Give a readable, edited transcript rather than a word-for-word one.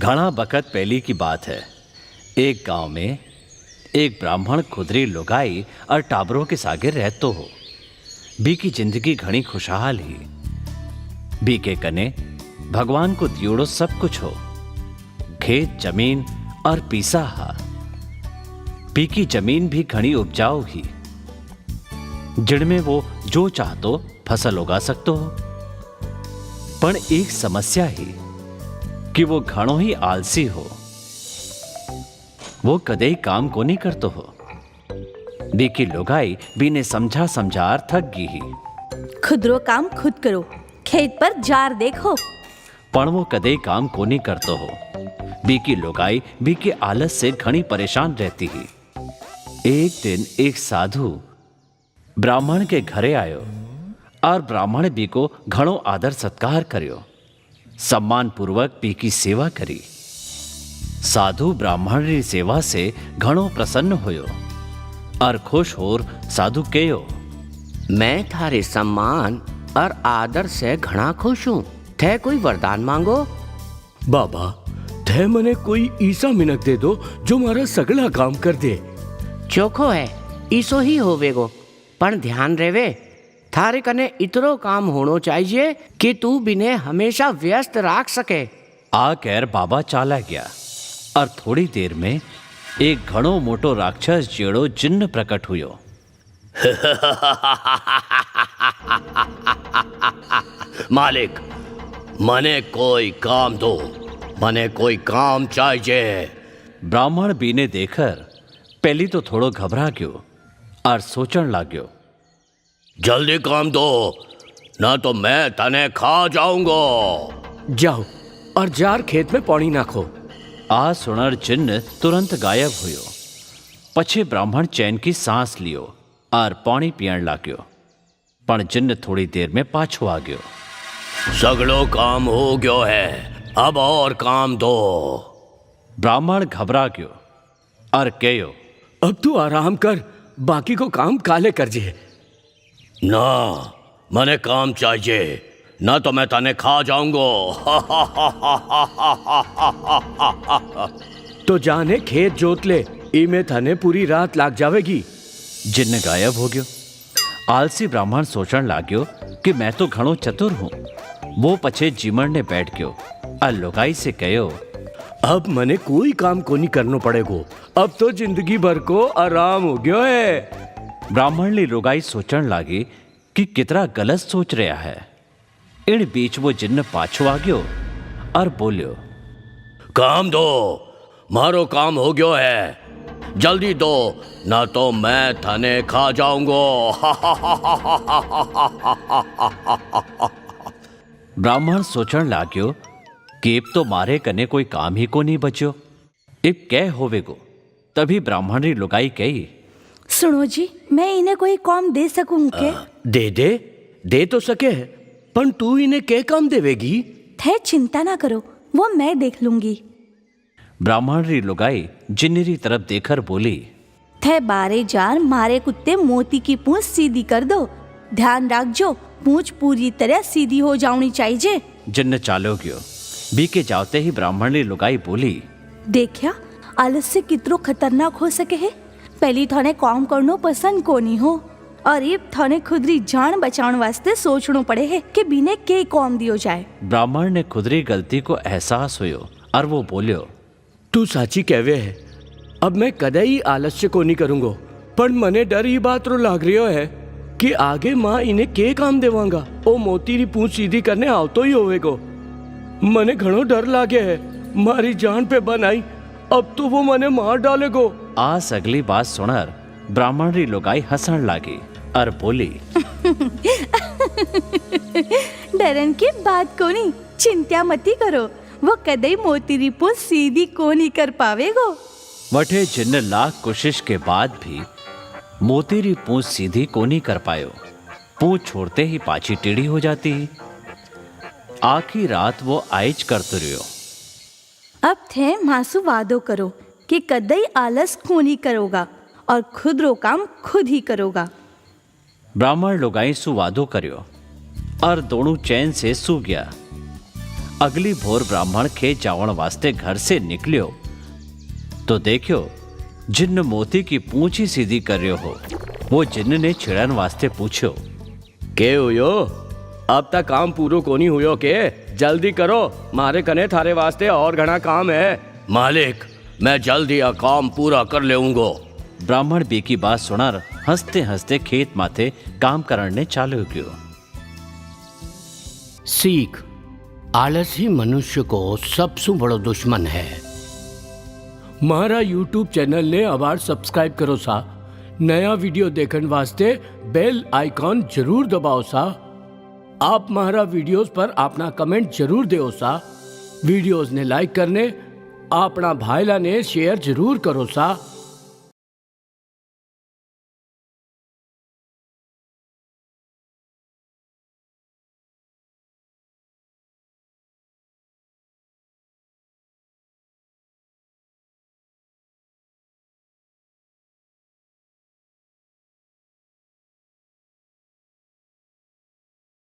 घણા बखत पहली की बात है। एक गांव में एक ब्राह्मण खुदरी लुगाई और टाबरों के सागे रहतो हो। बी की जिंदगी घनी खुशहाल ही। बी के कने भगवान को दियोड़ो सब कुछ हो, खेत जमीन और पीसा हा। बी की जमीन भी घनी उपजाऊ ही, जिनमें वो जो चाहतो फसल उगा सकतो हो। पण एक समस्या ही कि वो घणो ही आलसी हो। वो कदे काम को नहीं करतो हो। बी की लुगाई बी ने समझा समझार थक गई ही। खुदरो काम खुद करो, खेत पर जार देखो। पण वो कदे काम को नहीं करतो हो। बी की लुगाई बी के आलस से घनी परेशान रहती ही। एक दिन एक साधु ब्राह्मण के घरे आयो और ब्राह्मण बी को घणो आदर सत्कार करियो। सम्मान पूर्वक बी की सेवा करी। साधु ब्राह्मण री सेवा से घणो प्रसन्न होयो और खुश होर साधु कहो, मैं थारे सम्मान और आदर से घना खुश हूँ। थे कोई वरदान मांगो। बाबा, थे मने कोई ईसा मिनक दे दो जो मारा सगला काम कर दे। चोखो है, ईसो ही होवेगो, पण ध्यान रेवे थारे कने इतरो काम होनो चाहिए कि तू बिने हमेशा व्यस्त राख सके। आ कहर बाबा चाला गया और थोड़ी देर में एक घणो मोटो राक्षस जेड़ो जिन्न प्रकट हुयो। मालिक, मने कोई काम दो, मने कोई काम चाहिए। ब्राह्मण बी ने देखकर पहली तो थोड़ो घबरा गयो और सोचन लाग्यो, जल्दी काम दो, ना तो मैं तने खा जाऊंगा। जाओ और जार खेत में पानी नाखो। आ सुनर जिन्न तुरंत गायब हुयो। पछे ब्राह्मण चैन की सांस लियो और पानी पियण लाग्यो। पण जिन्न थोड़ी देर में पाछो आ गयो। सगलो काम हो गयो है, अब और काम दो। ब्राह्मण घबरा गयो और कहो, अब तू आराम कर, बाकी को काम काले कर जे। ना, मने काम चाहिए, ना तो मैं तने खा जाऊंगा। तो जाने खेत जोत ले, इमे थाने पूरी रात लाग जावेगी। जिन्न गायब हो गयो। आलसी ब्राह्मण सोचण लाग्यो कि मैं तो घणो चतुर हूं। वो पछे जीमण ने बैठ गयो और लुगाई से कहो, अब मने कोई काम को नहीं करनो पड़ेगो, अब तो जिंदगी भर को आराम हो गयो है। ब्राह्मण ली लुगाई सोचण लागी कि कितना गलत सोच रहा है। इन बीच वो जिन्न पाछो आ गयो और बोलियो, काम दो, मारो काम हो गयो है, जल्दी दो, ना तो मैं थाने खा जाऊंगा। ब्राह्मण सोचण लाग्यो कि इब तो मारे कने कोई काम ही को नहीं बच्यो। इब कै होवेगो। तभी ब्राह्मण री लुगाई कही, सुनो जी, मैं इन्हें कोई काम दे सकूं के? दे तो सके है, पण तू इन्हें क्या काम देवेगी? थे चिंता ना करो, वो मैं देख लूंगी। ब्राह्मण री लुगाई जिन्न री तरफ देखकर बोली, थे बारे जार मारे कुत्ते मोती की पूंछ सीधी कर दो। ध्यान रखजो, पूंछ पूरी तरह सीधी हो जानी चाहिए। जिन्न चालो गयो। बी के जाते ही ब्राह्मण री लुगाई बोली, देखिया आलस्य कितरो खतरनाक हो सके है। पहली थाने काम करनो पसंद कोनी हो और इब थाने खुदरी जान बचाने वास्ते सोचनो पड़े है कि बिने के काम दियो जाए। ब्राह्मण ने खुदरी गलती को एहसास हुयो और वो बोलियो, तू साची कहवे है, अब मैं कदे ही आलस्य को नहीं करूंगो, पण मने डर ही बात रो लाग रियो है कि आगे माँ इन्हें के काम देवांगा। ओ मोती री पूंछ सीधी करने आवतो ही होवेगो। मने घणो डर लागे है, मारी जान पे बनाई, अब तो वो मने मार डालेगो। आज अगली बात सुनर ब्राह्मण री लुगाई हंसण लागी और बोली, डरन की बात कोनी, चिंता मती करो, वो कदे मोती री पूंछ सीधी कोनी कर पावेगो। वठे जिन्न लाख कोशिश के बाद भी मोती री पूंछ सीधी कोनी कर पायो। पूंछ छोड़ते ही पाछी टेढ़ी हो जाती। आखी रात वो आइज करतो रहो। अब थे मासू वादो करो कि कदई आलस खूनी करोगा और खुद रो काम खुद ही करोगा। ब्राह्मण लुगाई सु वादो कर्यो और दोनों चैन से सू गया अगली भोर ब्राह्मण खेत जावण वास्ते घर से निकलियो तो देखियो जिन्न मोती की पूंछ ही सीधी कर रह्यो हो। वो जिन्न ने छिड़न वास्ते पूछ्यो, के हुयो अब तक काम पूरो कोनी हुयो के? जल्दी करो, मारे कने थारे वास्ते और घना काम है। मालिक, मैं जल्दी आ काम पूरा कर लेऊंगो। ब्राह्मण बी की बात सुनार हंसते हंसते खेत माथे काम करने चालू कियो। सीख, आलसी मनुष्य को सबसे बड़ो दुश्मन है। मारा यूट्यूब चैनल ने अबार सब्सक्राइब करो सा। नया वीडियो देखने वास्ते बेल आइकॉन जरूर दबाओ सा। आप मारा वीडियोस पर अपना कमेंट जरूर दो सा। वीडियोस ने लाइक करने, अपना भाईला ने शेयर जरूर करो सा।